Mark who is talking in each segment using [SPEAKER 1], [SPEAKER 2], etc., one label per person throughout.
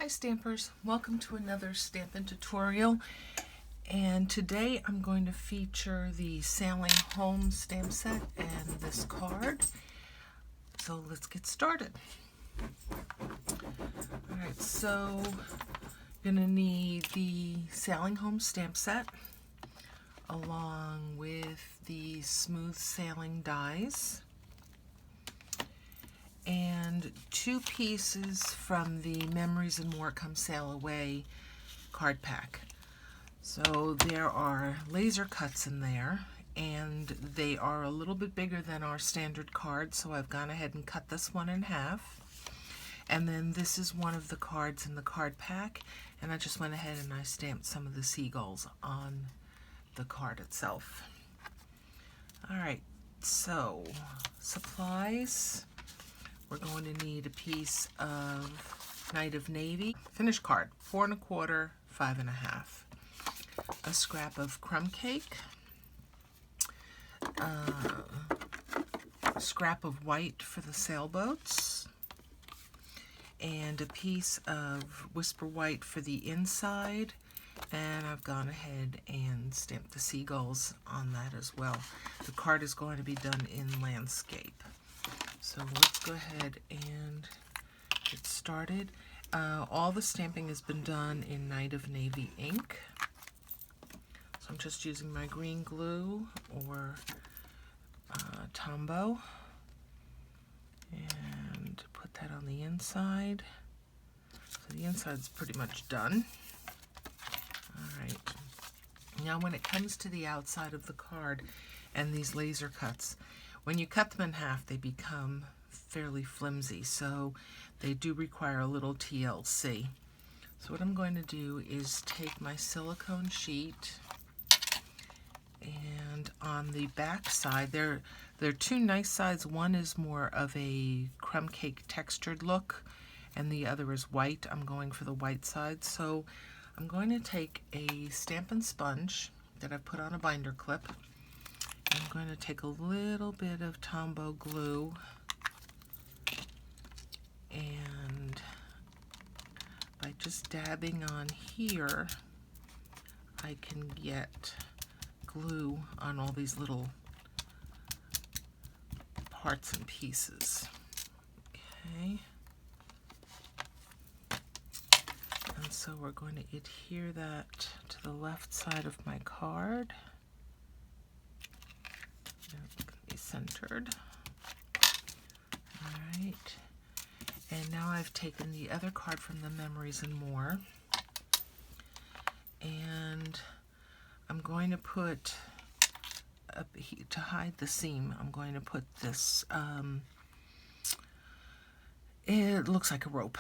[SPEAKER 1] Hi Stampers, welcome to another Stampin' tutorial, and today I'm going to feature the Sailing Home stamp set and this card. So let's get started. Alright, so you're going to need the Sailing Home stamp set along with the smooth sailing dies and 2 pieces from the Memories and More Come Sail Away card pack. So there are laser cuts in there, and they are a little bit bigger than our standard card, so I've gone ahead and cut this one in half. And then this is one of the cards in the card pack, and I just went ahead and I stamped some of the seagulls on the card itself. Alright, so supplies. We're going to need a piece of Night of Navy, finished card, 4 1/4, 5 1/2. A scrap of crumb cake, a scrap of white for the sailboats, and a piece of Whisper White for the inside, and I've gone ahead and stamped the seagulls on that as well. The card is going to be done in landscape. So let's go ahead and get started. All the stamping has been done in Night of Navy ink. So I'm just using my green glue or Tombow and put that on the inside. So the inside's pretty much done. Alright, now when it comes to the outside of the card and these laser cuts, when you cut them in half, they become fairly flimsy, so they do require a little TLC. So what I'm going to do is take my silicone sheet, and on the back side, there are 2 nice sides. One is more of a crumb cake textured look, and the other is white. I'm going for the white side, so I'm going to take a Stampin' sponge that I've put on a binder clip. I'm going to take a little bit of Tombow glue, and by just dabbing on here, I can get glue on all these little parts and pieces. Okay. And so we're going to adhere that to the left side of my card. It's going to be centered. Alright, and now I've taken the other card from the Memories and More, and I'm going to put, to hide the seam, I'm going to put this, it looks like a rope,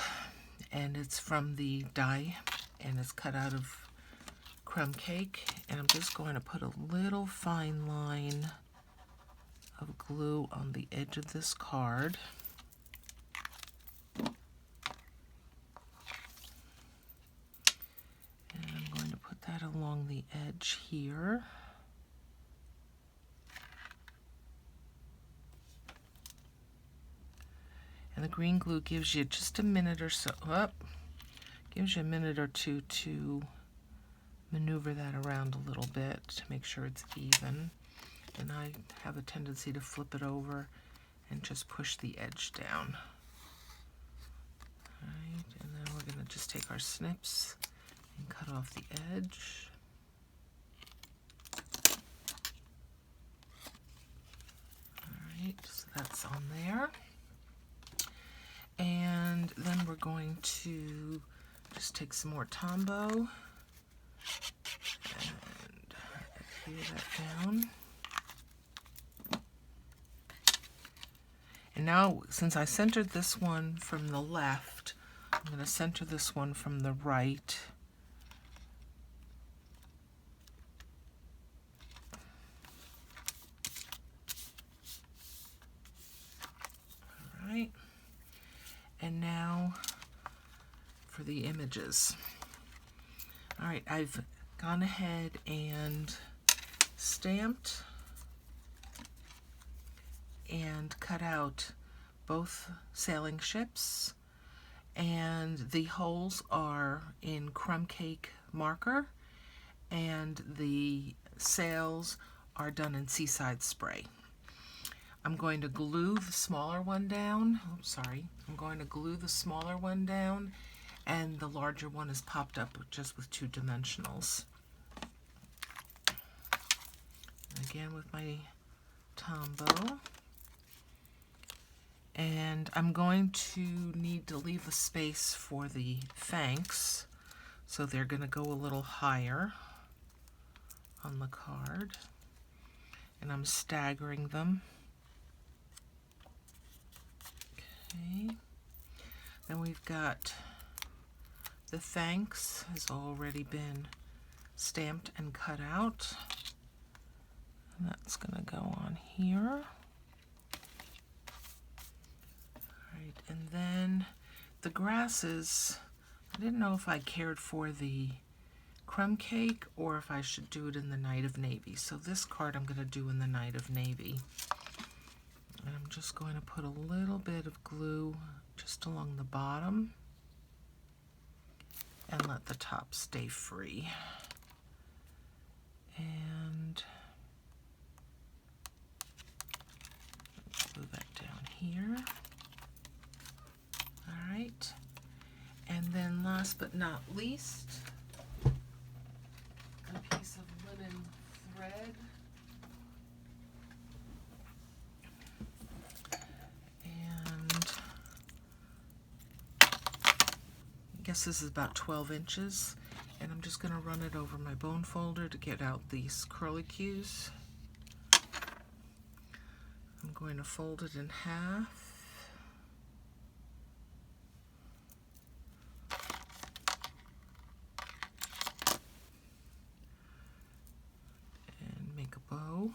[SPEAKER 1] and it's from the die, and it's cut out of crumb cake, and I'm just going to put a little fine line of glue on the edge of this card. And I'm going to put that along the edge here. And the green glue gives you just a minute or so, gives you a minute or two to maneuver that around a little bit to make sure it's even. And I have a tendency to flip it over and just push the edge down. Alright, and then we're going to just take our snips and cut off the edge. Alright, so that's on there. And then we're going to just take some more Tombow and adhere that down. And now, since I centered this one from the left, I'm going to center this one from the right. All right. And now for the images. All right, I've gone ahead and stamped and cut out both sailing ships and the holes are in crumb cake marker, and the sails are done in Seaside spray. I'm going to glue the smaller one down. I'm going to glue the smaller one down, and the larger one is popped up just with 2 dimensionals. Again with my Tombow. And I'm going to need to leave a space for the thanks, so they're going to go a little higher on the card. And I'm staggering them. Okay. Then we've got the thanks has already been stamped and cut out. And that's going to go on here. Alright, and then the grasses, I didn't know if I cared for the crumb cake or if I should do it in the Night of Navy. So this card I'm going to do in the Night of Navy. And I'm just going to put a little bit of glue just along the bottom and let the top stay free. And glue that down here. Alright. And then last but not least, a piece of linen thread. And I guess this is about 12 inches. And I'm just going to run it over my bone folder to get out these curlicues. I'm going to fold it in half. And make a bow.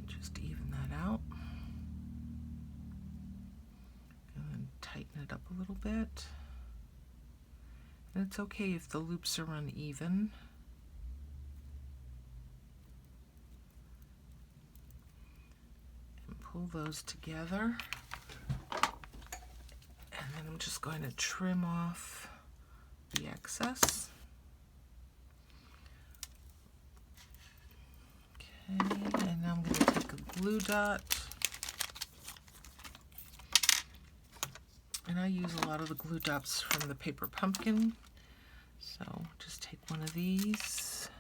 [SPEAKER 1] Just even that out. And then tighten it up a little bit. And it's okay if the loops are uneven. And pull those together. And then I'm just going to trim off the excess. Okay, and now I'm going to take a glue dot, and I use a lot of the glue dots from the paper pumpkin, so just take one of these.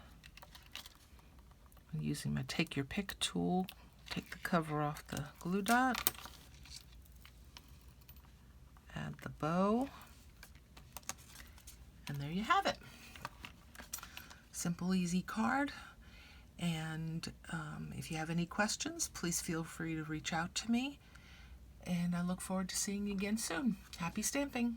[SPEAKER 1] I'm using my take your pick tool, take the cover off the glue dot, add the bow, and there you have it. Simple, easy card. And if you have any questions, please feel free to reach out to me. And I look forward to seeing you again soon. Happy stamping!